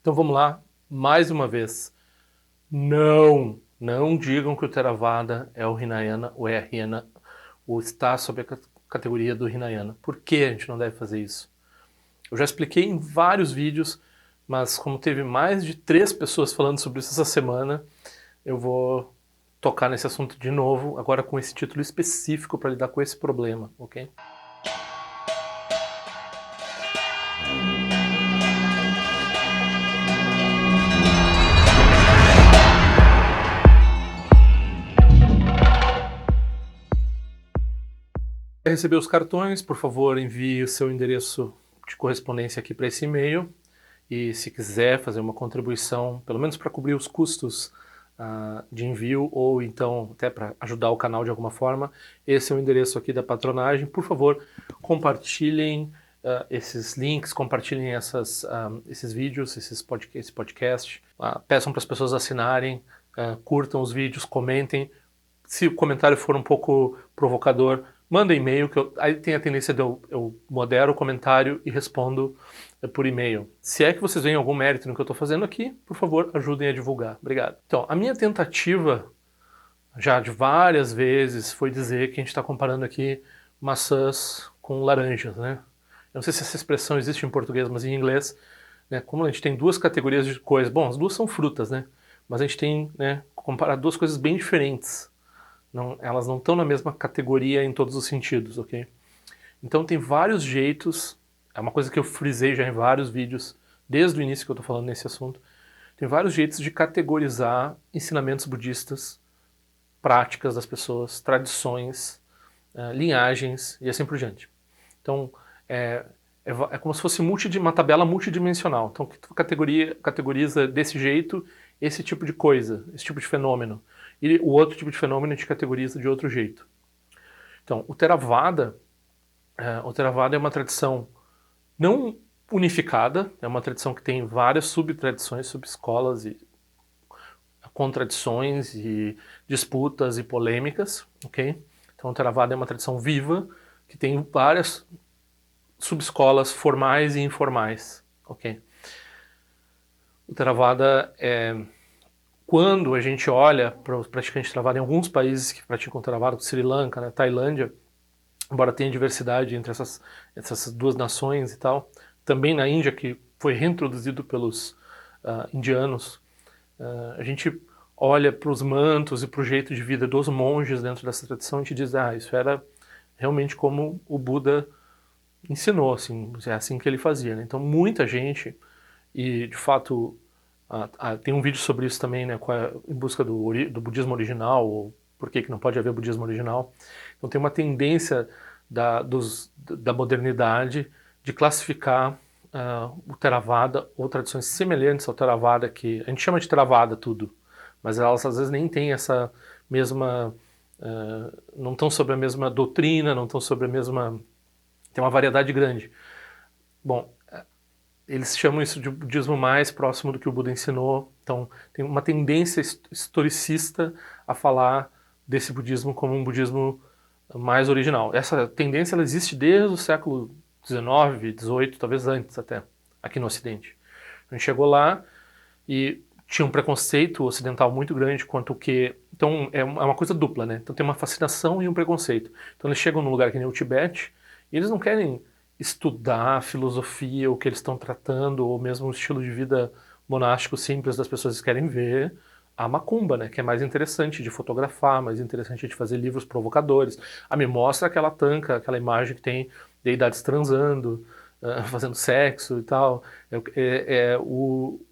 Então vamos lá, mais uma vez. Não digam que o Theravada é o Hinayana ou é a Hyena ou está sob a categoria do Hinayana. Por que a gente não deve fazer isso? Eu já expliquei em vários vídeos, mas como teve mais de 3 pessoas falando sobre isso essa semana, eu vou tocar nesse assunto de novo, agora com esse título específico para lidar com esse problema, ok? Quer receber os cartões, por favor, envie o seu endereço de correspondência aqui para esse e-mail. E se quiser fazer uma contribuição, pelo menos para cobrir os custos de envio ou então até para ajudar o canal de alguma forma, esse é o endereço aqui da patronagem. Por favor, compartilhem esses links, compartilhem esses vídeos, esse podcast. Peçam para as pessoas assinarem, curtam os vídeos, comentem. Se o comentário for um pouco provocador, manda e-mail, aí tem a tendência de eu modero o comentário e respondo por e-mail. Se é que vocês veem algum mérito no que eu estou fazendo aqui, por favor, ajudem a divulgar. Obrigado. Então, a minha tentativa, já de várias vezes, foi dizer que a gente está comparando aqui maçãs com laranjas, né? Eu não sei se essa expressão existe em português, mas em inglês, né, como a gente tem duas categorias de coisas, bom, as duas são frutas, né? Mas a gente tem, né, comparar duas coisas bem diferentes. Elas não estão na mesma categoria em todos os sentidos, ok? Então tem vários jeitos, é uma coisa que eu frisei já em vários vídeos, desde o início que eu estou falando nesse assunto, tem vários jeitos de categorizar ensinamentos budistas, práticas das pessoas, tradições, linhagens e assim por diante. Então é como se fosse uma tabela multidimensional. Então que tu categoriza desse jeito esse tipo de coisa, esse tipo de fenômeno. E o outro tipo de fenômeno a gente categoriza de outro jeito. Então, o Theravada é uma tradição não unificada, é uma tradição que tem várias subtradições, subescolas e contradições e disputas e polêmicas, ok? Então, o Theravada é uma tradição viva que tem várias subescolas formais e informais, ok? O Theravada quando a gente olha para os praticantes de Theravada em alguns países que praticam Theravada, como Sri Lanka, né, Tailândia, embora tenha diversidade entre essas duas nações e tal, também na Índia, que foi reintroduzido pelos indianos, a gente olha para os mantos e para o jeito de vida dos monges dentro dessa tradição e a gente diz, isso era realmente como o Buda ensinou, assim, é assim que ele fazia. Né? Então muita gente, e de fato tem um vídeo sobre isso também, né, em busca do budismo original, ou por que não pode haver budismo original. Então tem uma tendência da modernidade de classificar o Theravada ou tradições semelhantes ao Theravada, que a gente chama de Theravada tudo, mas elas às vezes nem têm essa mesma... não estão sobre a mesma doutrina, não estão sobre a mesma... Tem uma variedade grande. Bom, eles chamam isso de budismo mais próximo do que o Buda ensinou. Então, tem uma tendência historicista a falar desse budismo como um budismo mais original. Essa tendência ela existe desde o século XIX, XVIII, talvez antes até, aqui no Ocidente. A gente chegou lá e tinha um preconceito ocidental muito grande quanto que... Então, é uma coisa dupla, né? Então tem uma fascinação e um preconceito. Então eles chegam num lugar que nem o Tibete e eles não querem estudar a filosofia, o que eles estão tratando, ou mesmo o estilo de vida monástico simples das pessoas que querem ver a macumba, né, que é mais interessante de fotografar, mais interessante de fazer livros provocadores. Me mostra aquela tanca, aquela imagem que tem deidades transando, fazendo sexo e tal.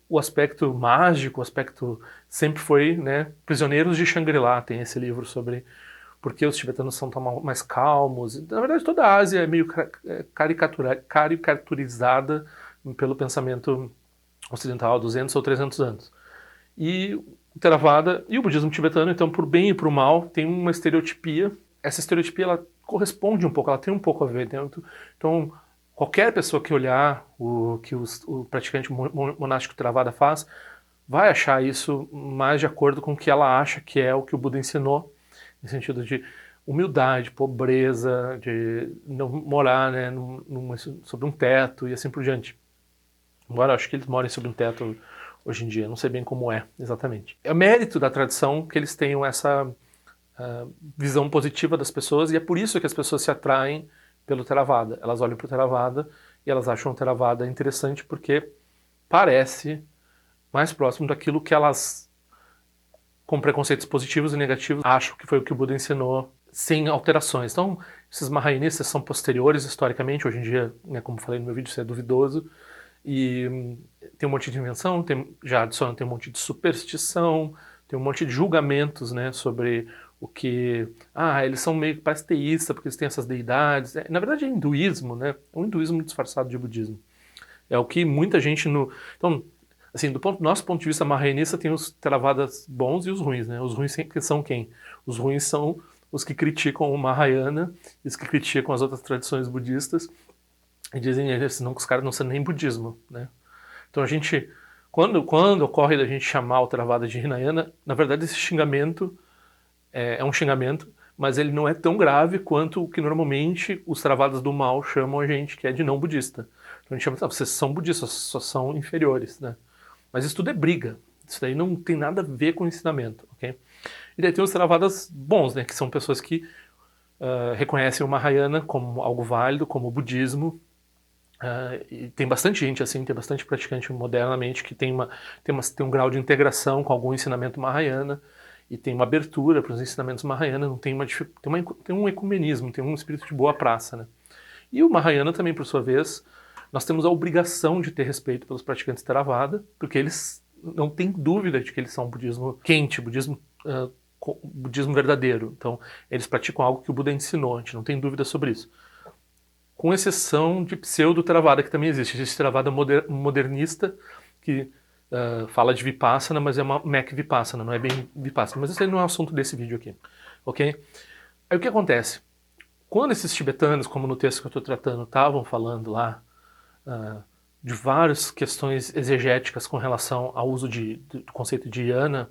O aspecto mágico, o aspecto sempre foi, né, Prisioneiros de Shangri-La, tem esse livro sobre porque os tibetanos são tão mais calmos. Na verdade, toda a Ásia é meio caricaturizada pelo pensamento ocidental há 200 ou 300 anos. E o Theravada e o budismo tibetano, então, por bem e por mal, tem uma estereotipia. Essa estereotipia, ela corresponde um pouco, ela tem um pouco a ver dentro. Então, qualquer pessoa que olhar o que o praticante monástico Theravada faz, vai achar isso mais de acordo com o que ela acha que é o que o Buda ensinou, no sentido de humildade, pobreza, de não morar, né, sobre um teto e assim por diante. Embora eu acho que eles morem sob um teto hoje em dia, não sei bem como é exatamente. É o mérito da tradição que eles tenham essa visão positiva das pessoas, e é por isso que as pessoas se atraem pelo Theravada. Elas olham para o Theravada e elas acham o Theravada interessante porque parece mais próximo daquilo que elas, com preconceitos positivos e negativos, acham que foi o que o Buda ensinou, sem alterações. Então, esses Mahayanistas são posteriores historicamente, hoje em dia, né, como falei no meu vídeo, isso é duvidoso, e tem um monte de invenção, já adicionam, tem um monte de superstição, tem um monte de julgamentos, né, sobre o que... eles são meio que parece teístas porque eles têm essas deidades. Na verdade é hinduísmo, né? É um hinduísmo disfarçado de budismo. É o que muita gente no... Então, assim, do nosso ponto de vista mahayanista, tem os Theravadas bons e os ruins, né? Os ruins são quem? Os ruins são os que criticam o Mahayana, os que criticam as outras tradições budistas, e dizem senão que os caras não são nem budismo, né? Então a gente, quando ocorre da gente chamar o Theravada de Hinayana, na verdade esse xingamento é um xingamento, mas ele não é tão grave quanto o que normalmente os Theravadas do mal chamam a gente, que é de não budista. Então a gente chama, vocês são budistas, só são inferiores, né? Mas isso tudo é briga. Isso daí não tem nada a ver com o ensinamento, ok? E daí tem os Theravadas bons, né? Que são pessoas que reconhecem o Mahayana como algo válido, como o budismo. E tem bastante gente assim, tem bastante praticante modernamente que tem um grau de integração com algum ensinamento Mahayana e tem uma abertura para os ensinamentos Mahayana, não tem tem um ecumenismo, tem um espírito de boa praça, né? E o Mahayana também, por sua vez, nós temos a obrigação de ter respeito pelos praticantes Theravada, porque eles não têm dúvida de que eles são um budismo quente, budismo verdadeiro. Então, eles praticam algo que o Buda ensinou, a gente não tem dúvida sobre isso. Com exceção de pseudo-Theravada, que também existe. Existe Theravada modernista, que fala de Vipassana, mas é uma Mac Vipassana, não é bem Vipassana. Mas isso aí não é o assunto desse vídeo aqui, ok? Aí o que acontece? Quando esses tibetanos, como no texto que eu estou tratando, estavam falando lá de várias questões exegéticas com relação ao uso do conceito de Yana,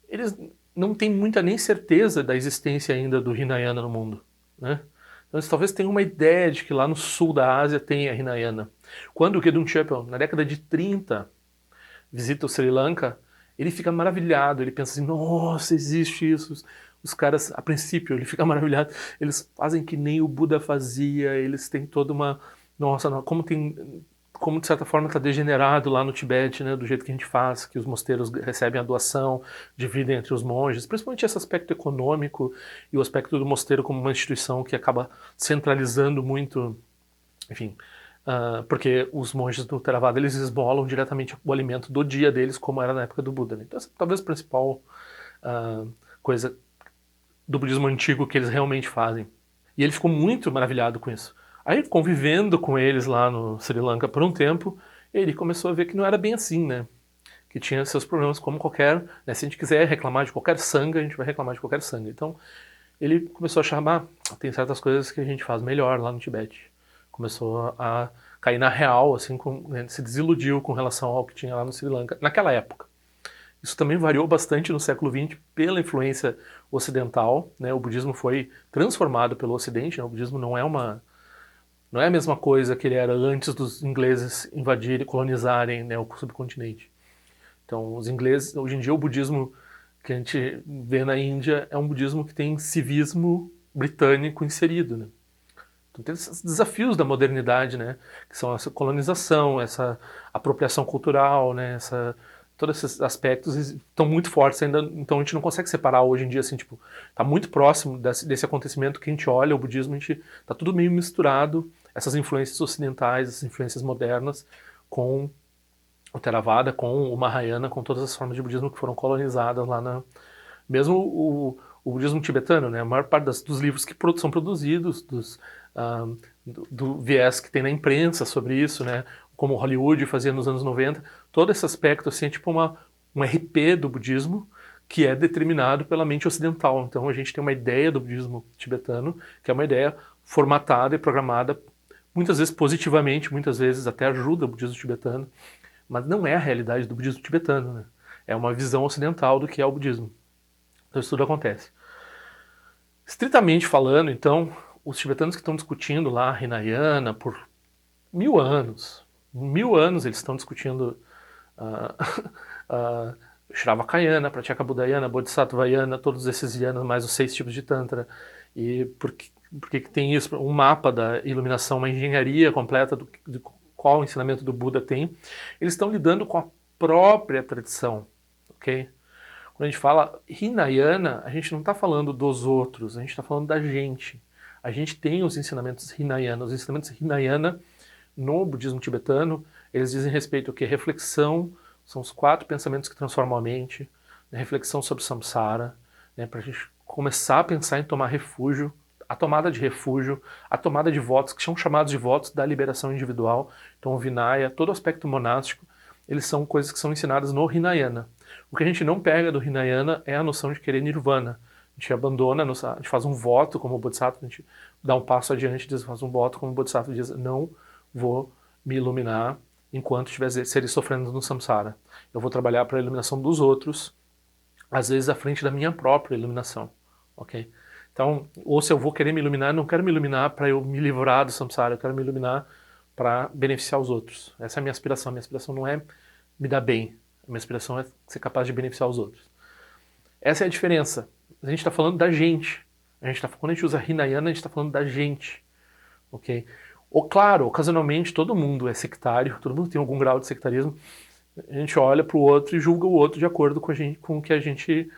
eles não têm muita nem certeza da existência ainda do Hinayana no mundo, né? Então eles talvez tenham uma ideia de que lá no sul da Ásia tem a Hinayana. Quando o Gedung Chöpel, na década de 30, visita o Sri Lanka, ele fica maravilhado, ele pensa assim, nossa, existe isso. Os caras, a princípio, ele fica maravilhado, eles fazem que nem o Buda fazia, eles têm toda uma... Nossa, como de certa forma está degenerado lá no Tibete, né, do jeito que a gente faz, que os mosteiros recebem a doação, dividem entre os monges, principalmente esse aspecto econômico e o aspecto do mosteiro como uma instituição que acaba centralizando muito, enfim, porque os monges do Theravada eles esmolam diretamente o alimento do dia deles, como era na época do Buda, né? Então essa é talvez a principal coisa do budismo antigo que eles realmente fazem. E ele ficou muito maravilhado com isso. Aí, convivendo com eles lá no Sri Lanka por um tempo, ele começou a ver que não era bem assim, né? Que tinha seus problemas como qualquer... Né? Se a gente quiser reclamar de qualquer sanga, a gente vai reclamar de qualquer sanga. Então, ele começou a achar, tem certas coisas que a gente faz melhor lá no Tibete. Começou a cair na real, assim, né? Se desiludiu com relação ao que tinha lá no Sri Lanka, naquela época. Isso também variou bastante no século XX pela influência ocidental, né? O budismo foi transformado pelo Ocidente, né? O budismo não é a mesma coisa que ele era antes dos ingleses invadirem e colonizarem, né, o subcontinente. Então, os ingleses, hoje em dia, o budismo que a gente vê na Índia é um budismo que tem civismo britânico inserido, né? Então, tem esses desafios da modernidade, né, que são essa colonização, essa apropriação cultural, né, todos esses aspectos estão muito fortes ainda, então a gente não consegue separar hoje em dia, assim, tipo, tá muito próximo desse acontecimento que a gente olha o budismo, a gente tá tudo meio misturado, essas influências ocidentais, essas influências modernas, com o Theravada, com o Mahayana, com todas as formas de budismo que foram colonizadas lá na... Mesmo o budismo tibetano, né, a maior parte dos livros que são produzidos, do viés que tem na imprensa sobre isso, né, como Hollywood fazia nos anos 90, todo esse aspecto assim, é tipo um RP do budismo que é determinado pela mente ocidental. Então a gente tem uma ideia do budismo tibetano, que é uma ideia formatada e programada, muitas vezes positivamente, muitas vezes até ajuda o budismo tibetano, mas não é a realidade do budismo tibetano, né? É uma visão ocidental do que é o budismo. Então isso tudo acontece. Estritamente falando, então, os tibetanos que estão discutindo lá Hinayana por 1000 anos, 1000 anos eles estão discutindo Shravakayana, Pratyeka-Budayana, Bodhisattvayana, todos esses yanas, mais os 6 tipos de Tantra. E por que tem isso? Um mapa da iluminação, uma engenharia completa de qual ensinamento do Buda tem. Eles estão lidando com a própria tradição, ok? Quando a gente fala Hinayana, a gente não está falando dos outros, a gente está falando da gente. A gente tem os ensinamentos Hinayana. Os ensinamentos Hinayana no budismo tibetano, eles dizem respeito ao que? Reflexão, são os 4 pensamentos que transformam a mente, né? Reflexão sobre samsara, né? Para a gente começar a pensar em tomar refúgio, a tomada de refúgio, a tomada de votos, que são chamados de votos da liberação individual. Então o Vinaya, todo o aspecto monástico, eles são coisas que são ensinadas no Hinayana. O que a gente não pega do Hinayana é a noção de querer nirvana. A gente abandona, a gente faz um voto como Bodhisattva, a gente dá um passo adiante, faz um voto como Bodhisattva, diz, não vou me iluminar enquanto estiver seres sofrendo no samsara. Eu vou trabalhar para a iluminação dos outros, às vezes à frente da minha própria iluminação, ok? Então, ou se eu vou querer me iluminar, não quero me iluminar para eu me livrar do samsara, eu quero me iluminar para beneficiar os outros. Essa é a minha aspiração. Minha aspiração não é me dar bem, a minha aspiração é ser capaz de beneficiar os outros. Essa é a diferença. A gente está falando da gente. Quando a gente usa Hinayana, a gente está falando da gente, ok? Claro, ocasionalmente todo mundo é sectário, todo mundo tem algum grau de sectarismo. A gente olha para o outro e julga o outro de acordo com o que a gente...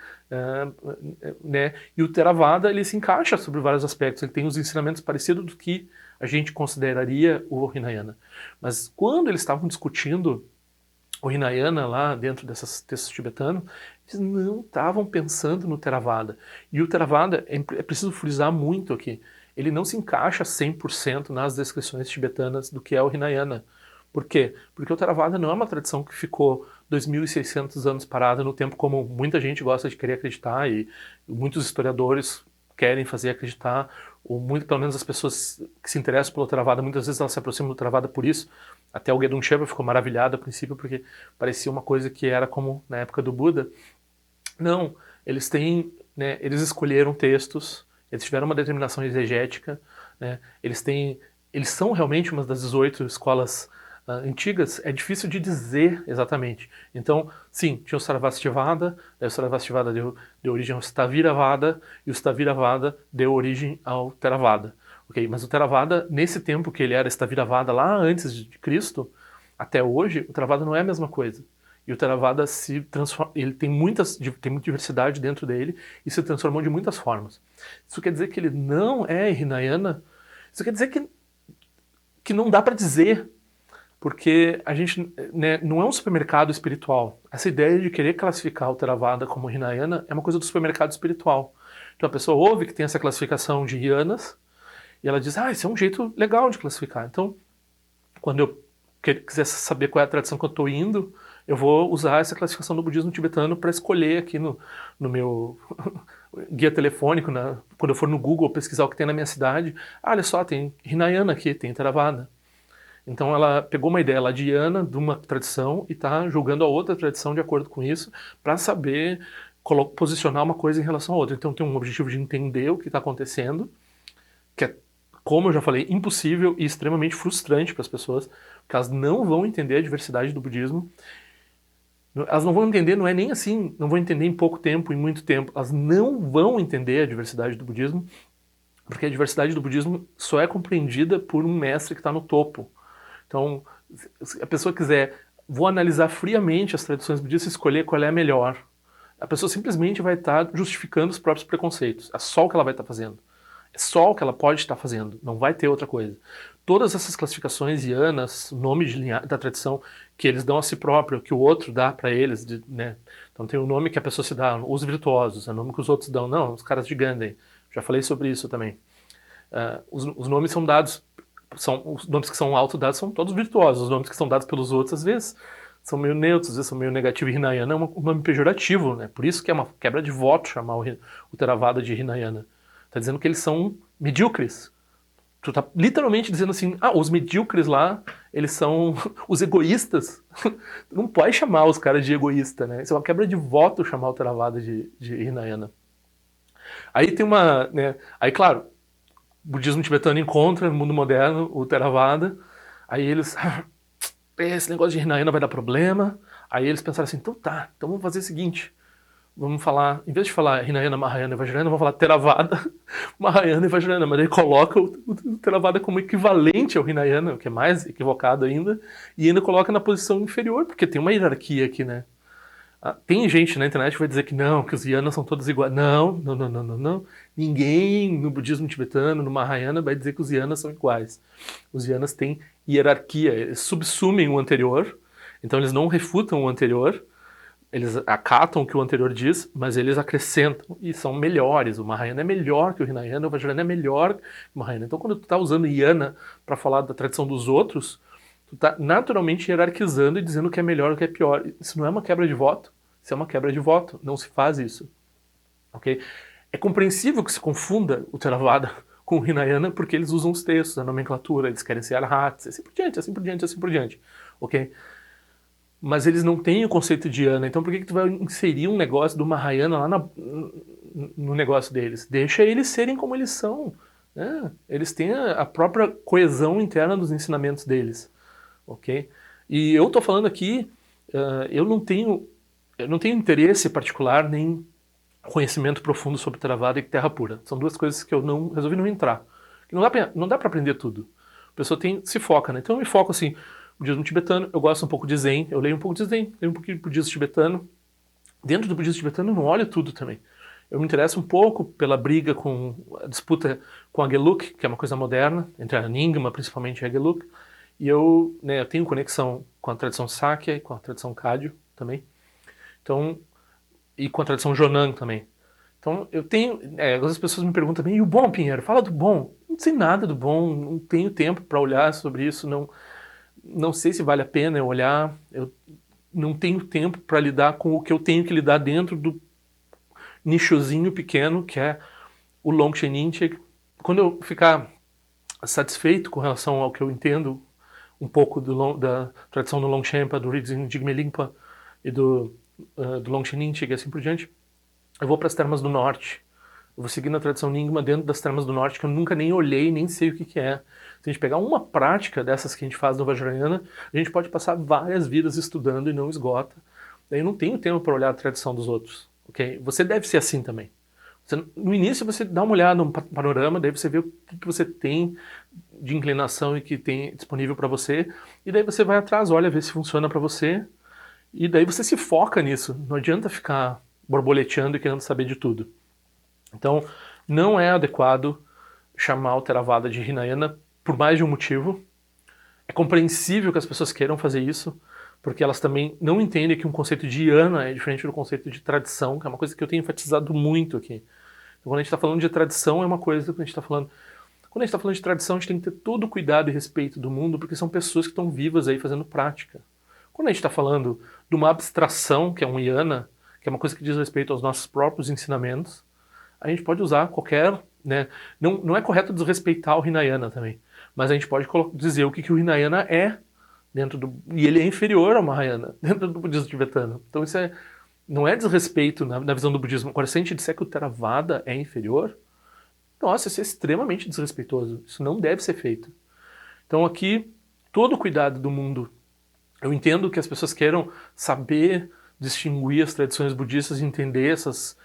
né? E o Theravada, ele se encaixa sobre vários aspectos. Ele tem os ensinamentos parecidos do que a gente consideraria o Hinayana. Mas quando eles estavam discutindo o Hinayana lá dentro desses textos tibetanos, eles não estavam pensando no Theravada. E o Theravada, é preciso frisar muito aqui, ele não se encaixa 100% nas descrições tibetanas do que é o Hinayana. Por quê? Porque o Theravada não é uma tradição que ficou 2.600 anos parada no tempo, como muita gente gosta de querer acreditar e muitos historiadores querem fazer acreditar, ou pelo menos as pessoas que se interessam pelo Theravada, muitas vezes elas se aproximam do Theravada por isso. Até o Gedung Sherpa ficou maravilhado a princípio, porque parecia uma coisa que era como na época do Buda. Não, eles têm, né, eles escolheram textos, eles tiveram uma determinação exegética, né, eles são realmente uma das 18 escolas antigas, é difícil de dizer exatamente. Então, sim, tinha o Sarvastivada, o Sarvastivada deu origem ao Staviravada, e o Staviravada deu origem ao Theravada. Okay? Mas o Theravada, nesse tempo que ele era Staviravada, lá antes de Cristo, até hoje, o Theravada não é a mesma coisa. E o Theravada se transforma, ele tem muita diversidade dentro dele e se transformou de muitas formas. Isso quer dizer que ele não é Hinayana? Isso quer dizer que não dá para dizer, porque a gente, né, não é um supermercado espiritual. Essa ideia de querer classificar o Theravada como Hinayana é uma coisa do supermercado espiritual. Então a pessoa ouve que tem essa classificação de yanas e ela diz, esse é um jeito legal de classificar. Então, quando eu quiser saber qual é a tradição que eu estou indo, eu vou usar essa classificação do budismo tibetano para escolher aqui no meu guia telefônico, quando eu for no Google pesquisar o que tem na minha cidade. Olha só, tem Hinayana aqui, tem Theravada. Então ela pegou uma ideia lá de Yana, de uma tradição, e está julgando a outra tradição de acordo com isso, para saber posicionar uma coisa em relação a outra. Então tem um objetivo de entender o que está acontecendo, que é, como eu já falei, impossível e extremamente frustrante para as pessoas, porque elas não vão entender a diversidade do budismo. Elas não vão entender, não é nem assim, não vão entender em pouco tempo, em muito tempo. Elas não vão entender a diversidade do budismo, porque a diversidade do budismo só é compreendida por um mestre que está no topo. Então, se a pessoa quiser, vou analisar friamente as tradições budistas e escolher qual é a melhor. A pessoa simplesmente vai estar justificando os próprios preconceitos. É só o que ela vai estar fazendo. É só o que ela pode estar fazendo. Não vai ter outra coisa. Todas essas classificações yanas, nomes da tradição que eles dão a si próprio, que o outro dá para eles, né? Então tem o nome que a pessoa se dá, os virtuosos, é o nome que os outros dão. Não, os caras de Ganden. Já falei sobre isso também. Os nomes são dados... os nomes que são autodados são todos virtuosos, os nomes que são dados pelos outros às vezes são meio neutros, às vezes são meio negativos. Hinayana é um nome pejorativo, né? Por isso que é uma quebra de voto chamar o Theravada de Hinayana. Está dizendo que eles são medíocres. Tu tá literalmente dizendo assim, os medíocres lá, eles são os egoístas. Tu não pode chamar os caras de egoísta, né? Isso é uma quebra de voto chamar o Theravada de Hinayana. Aí tem uma, né? Aí claro, o budismo tibetano encontra no mundo moderno o Theravada, aí eles, esse negócio de Hinayana vai dar problema. Aí eles pensaram assim, então tá, então vamos fazer o seguinte, vamos falar, em vez de falar Hinayana, Mahayana e Vajrayana, vamos falar Theravada, Mahayana e Vajrayana, mas daí coloca o Theravada como equivalente ao Hinayana, o que é mais equivocado ainda, e ainda coloca na posição inferior, porque tem uma hierarquia aqui, né? Tem gente na internet que vai dizer que não, que os Yanas são todos iguais. Não, não, não, não, não, não. Ninguém no budismo tibetano, no Mahayana, vai dizer que os Yanas são iguais. Os Yanas têm hierarquia, eles subsumem o anterior, então eles não refutam o anterior, eles acatam o que o anterior diz, mas eles acrescentam e são melhores. O Mahayana é melhor que o Hinayana, o Vajrayana é melhor que o Mahayana. Então quando tu está usando Yana para falar da tradição dos outros, tu está naturalmente hierarquizando e dizendo o que é melhor e o que é pior. Isso não é uma quebra de voto, isso é uma quebra de voto, não se faz isso. Okay? É compreensível que se confunda o Theravada com o Hinayana porque eles usam os textos, a nomenclatura, eles querem ser arhats, assim por diante, assim por diante, assim por diante. Ok? Mas eles não têm o conceito de Yana, então por que tu vai inserir um negócio do Mahayana lá no negócio deles? Deixa eles serem como eles são. Né? Eles têm a própria coesão interna dos ensinamentos deles. Ok? E eu estou falando aqui, eu não tenho interesse particular nem conhecimento profundo sobre Theravada e Terra Pura. São duas coisas que eu resolvi não entrar. Não dá para aprender tudo. A pessoa se foca, né? Então eu me foco assim, budismo tibetano, eu gosto um pouco de Zen, eu leio um pouco de Zen, leio um pouquinho de budismo tibetano. Dentro do budismo tibetano eu não olho tudo também. Eu me interesso um pouco pela briga com a disputa com a Gelug, que é uma coisa moderna, entre a Nyingma principalmente e a Gelug. E eu tenho conexão com a tradição Sakya e com a tradição Kagyu também. Então, e com a tradição Jonan também. Então, eu tenho... algumas pessoas me perguntam também, e o bom, Pinheiro? Fala do bom. Não sei nada do bom, não tenho tempo para olhar sobre isso, não sei se vale a pena eu olhar, eu não tenho tempo para lidar com o que eu tenho que lidar dentro do nichozinho pequeno, que é o Longchen Nyingche. Quando eu ficar satisfeito com relação ao que eu entendo um pouco da tradição do Longchenpa, do Rinzin Jigme Lingpa e do Longchen Nyingche e assim por diante, eu vou para as termas do norte. Eu vou seguir na tradição Nyingma dentro das termas do norte, que eu nunca nem olhei, nem sei o que é. Se a gente pegar uma prática dessas que a gente faz no Vajrayana, a gente pode passar várias vidas estudando e não esgota. Daí eu não tenho tempo para olhar a tradição dos outros. Okay? Você deve ser assim também. No início você dá uma olhada no panorama, daí você vê o que você tem de inclinação e que tem disponível para você, e daí você vai atrás, olha, vê se funciona para você, e daí você se foca nisso. Não adianta ficar borboleteando e querendo saber de tudo. Então, não é adequado chamar o Theravada de Hinayana por mais de um motivo. É compreensível que as pessoas queiram fazer isso, porque elas também não entendem que um conceito de Yana é diferente do conceito de tradição, que é uma coisa que eu tenho enfatizado muito aqui. Então, quando a gente está falando de tradição, é uma coisa que a gente está falando... Quando a gente está falando de tradição, a gente tem que ter todo o cuidado e respeito do mundo, porque são pessoas que estão vivas aí fazendo prática. Quando a gente está falando de uma abstração, que é um Yana, que é uma coisa que diz respeito aos nossos próprios ensinamentos, a gente pode usar qualquer... Né? Não é correto desrespeitar o Hinayana também, mas a gente pode dizer o que o Hinayana é, e ele é inferior ao Mahayana, dentro do budismo tibetano. Então isso não é desrespeito na visão do budismo. Agora, se a gente disser que o Theravada é inferior, nossa, isso é extremamente desrespeitoso. Isso não deve ser feito. Então aqui, todo o cuidado do mundo. Eu entendo que as pessoas queiram saber distinguir as tradições budistas e entender essas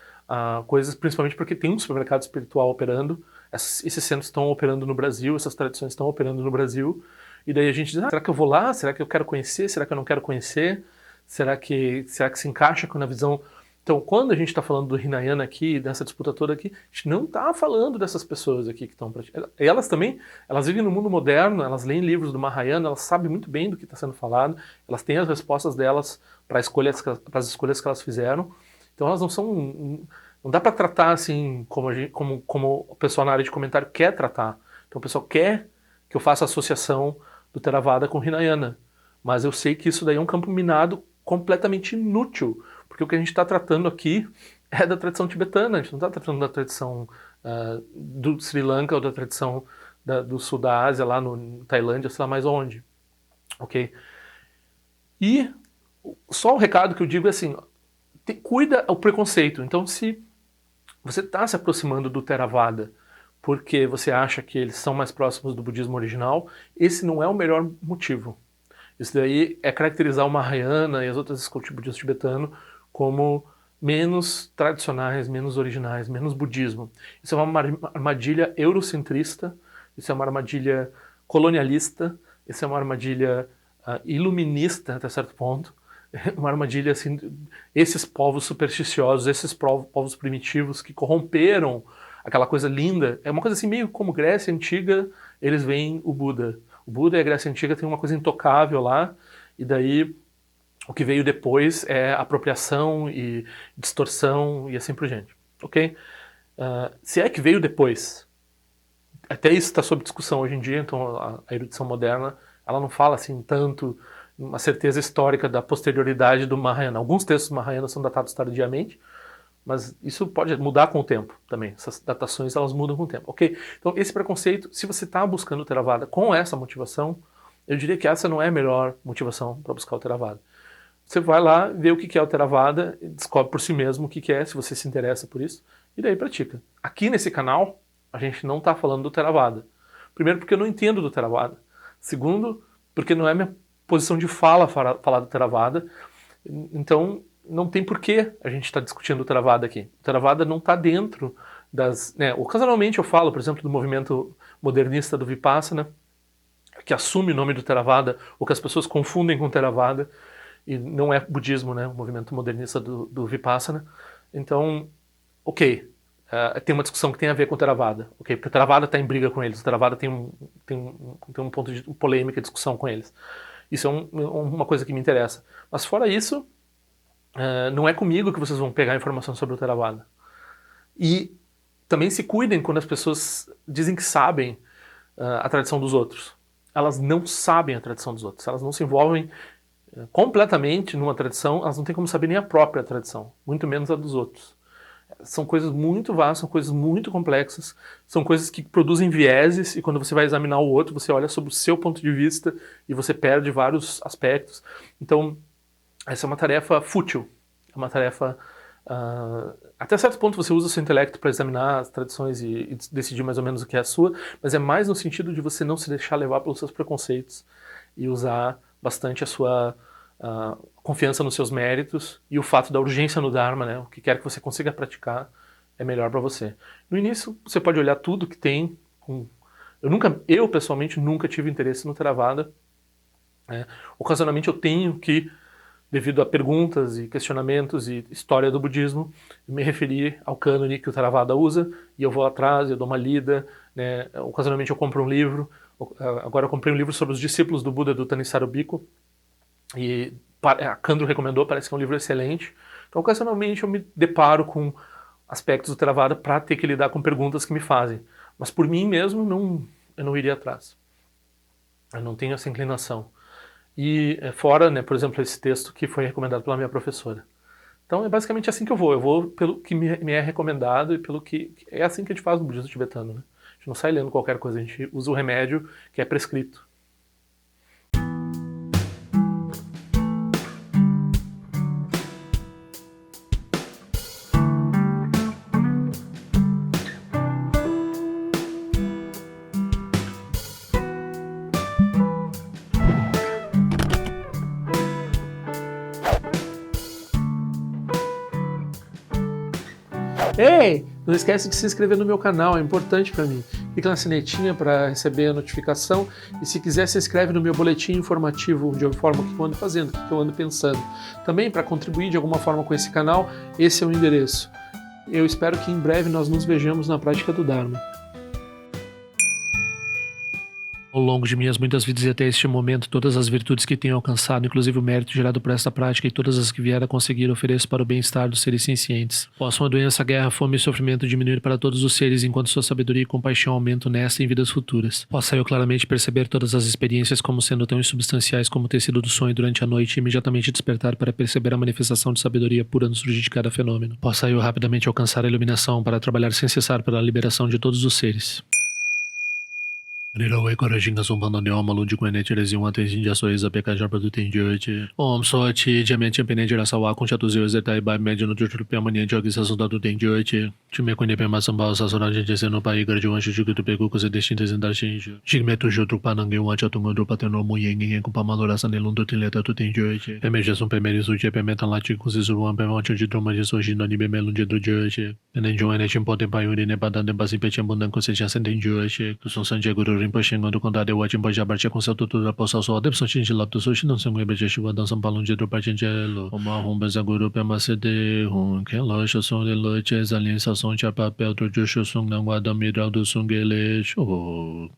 coisas, principalmente porque tem um supermercado espiritual operando, esses centros estão operando no Brasil, essas tradições estão operando no Brasil, e daí a gente diz, será que eu vou lá? Será que eu quero conhecer? Será que eu não quero conhecer? Será que se encaixa com a visão... Então, quando a gente está falando do Hinayana aqui, dessa disputa toda aqui, a gente não está falando dessas pessoas aqui que estão praticando. Elas também, elas vivem no mundo moderno, elas leem livros do Mahayana, elas sabem muito bem do que está sendo falado, elas têm as respostas delas para as escolhas que elas fizeram. Então elas não são... Não dá para tratar assim como o pessoal na área de comentário quer tratar. Então o pessoal quer que eu faça associação do Theravada com o Hinayana. Mas eu sei que isso daí é um campo minado completamente inútil. Porque o que a gente está tratando aqui é da tradição tibetana. A gente não está tratando da tradição do Sri Lanka ou da tradição do sul da Ásia, lá no Tailândia, sei lá mais onde. Ok? E só o recado que eu digo é assim... Cuida o preconceito. Então, se você está se aproximando do Theravada porque você acha que eles são mais próximos do budismo original, esse não é o melhor motivo. Isso daí é caracterizar o Mahayana e as outras escolas de budismo tibetano como menos tradicionais, menos originais, menos budismo. Isso é uma armadilha eurocentrista, isso é uma armadilha colonialista, isso é uma armadilha iluminista até certo ponto, uma armadilha assim, esses povos supersticiosos, esses povos primitivos que corromperam aquela coisa linda, é uma coisa assim meio como Grécia Antiga, eles veem o Buda. O Buda e a Grécia Antiga tem uma coisa intocável lá, e daí o que veio depois é apropriação e distorção e assim por diante, ok? Se é que veio depois, até isso está sob discussão hoje em dia, então a erudição moderna, ela não fala assim tanto uma certeza histórica da posterioridade do Mahayana. Alguns textos Mahayana são datados tardiamente, mas isso pode mudar com o tempo também. Essas datações elas mudam com o tempo, ok? Então esse preconceito, se você está buscando o Theravada com essa motivação, eu diria que essa não é a melhor motivação para buscar o Theravada. Você vai lá, vê o que é o Theravada, descobre por si mesmo o que é, se você se interessa por isso, e daí pratica. Aqui nesse canal, a gente não está falando do Theravada. Primeiro, porque eu não entendo do Theravada. Segundo, porque não é minha posição de fala falar do Theravada. Então, não tem porquê a gente estar discutindo o Theravada aqui. O Theravada não está dentro das... Ocasionalmente eu falo, por exemplo, do movimento modernista do Vipassana, que assume o nome do Theravada, ou que as pessoas confundem com Theravada, e não é budismo, né? O movimento modernista do Vipassana. Então, ok, tem uma discussão que tem a ver com o Theravada, ok? Porque o Theravada está em briga com eles, o Theravada tem um ponto de polêmica, discussão com eles. Isso é uma coisa que me interessa. Mas fora isso, não é comigo que vocês vão pegar informação sobre o Theravada. E também se cuidem quando as pessoas dizem que sabem a tradição dos outros. Elas não sabem a tradição dos outros, elas não se envolvem completamente numa tradição, elas não têm como saber nem a própria tradição, muito menos a dos outros. São coisas muito vastas, são coisas muito complexas, são coisas que produzem vieses, e quando você vai examinar o outro, você olha sobre o seu ponto de vista e você perde vários aspectos. Então, essa é uma tarefa fútil, é uma tarefa... até certo ponto você usa o seu intelecto para examinar as tradições e decidir mais ou menos o que é a sua, mas é mais no sentido de você não se deixar levar pelos seus preconceitos e usar bastante a sua confiança nos seus méritos e o fato da urgência no Dharma, né? O que quer que você consiga praticar é melhor para você. No início, você pode olhar tudo que tem. Eu pessoalmente nunca tive interesse no Theravada. Ocasionalmente eu tenho que, devido a perguntas e questionamentos e história do budismo, me referir ao cânone que o Theravada usa, e eu vou atrás, eu dou uma lida, né? Ocasionalmente eu compro um livro. Agora eu comprei um livro sobre os discípulos do Buda, do Thanissaro Bhikkhu, e a Khandro recomendou, parece que é um livro excelente. Então, ocasionalmente eu me deparo com aspectos do Theravada para ter que lidar com perguntas que me fazem. Mas por mim mesmo, eu não iria atrás. Eu não tenho essa inclinação. E fora, né, por exemplo, esse texto que foi recomendado pela minha professora. Então é basicamente assim que eu vou pelo que me é recomendado e pelo que... É assim que a gente faz no budismo tibetano, né? A gente não sai lendo qualquer coisa, a gente usa o remédio que é prescrito. Ei, não esquece de se inscrever no meu canal, é importante para mim. Clica na sinetinha para receber a notificação e se quiser se inscreve no meu boletim informativo onde eu informo o que eu ando fazendo, o que eu ando pensando. Também para contribuir de alguma forma com esse canal, esse é o endereço. Eu espero que em breve nós nos vejamos na prática do Dharma. Ao longo de minhas muitas vidas e até este momento, todas as virtudes que tenho alcançado, inclusive o mérito gerado por esta prática e todas as que vier a conseguir, ofereço para o bem-estar dos seres sencientes. Possam a doença, a guerra, a fome e o sofrimento diminuir para todos os seres, enquanto sua sabedoria e compaixão aumentam nesta e em vidas futuras. Possa eu claramente perceber todas as experiências como sendo tão insubstanciais como o tecido do sonho durante a noite e imediatamente despertar para perceber a manifestação de sabedoria pura no surgir de cada fenômeno. Possa eu rapidamente alcançar a iluminação para trabalhar sem cessar pela liberação de todos os seres. Nirawe Korajinga Sumpana Neoma Lundi Quenetirezi uma Tenzinja Soiza Pekaja Produtendioti. Om Soti, Diamante Penendira Sawa Conchatuzi Zeta e Bai Médio no Jutru Piamani Jogi Sasundado Tendioti. Time Quene Pema Samba Sasura Gente Seno Pai Garde Wancho Jugutu Pegu Cose Destintes em Dashinjo. Jigmetu Jutru Panangue Wancho Tungondo Pateno Muyengue com Pamalora Sanelundo Tileta Tutendioti. Pemeja Sum Pemeri Suji Pemetan Lati Kuzizuan Pemancho de Troma de Soji no Nibe Melunde do Joji. Nenjo Ene Chimpote Paiuri Nebadan Basi Pechambundan Conseja Sentendioti. Tu Son Sanjeguru Rinpoche do Condado de Wachimbo Jabartia com seu tutor da Poça Sol, Debson Chinchilap do Sushi, não se mueve de chuva, dançam palonde do Partingelo, uma rumba Zaguru Pema CD, que loja som de loite, alien, sação de papel, do Jushu Sung, não guarda miral do Sungele, show.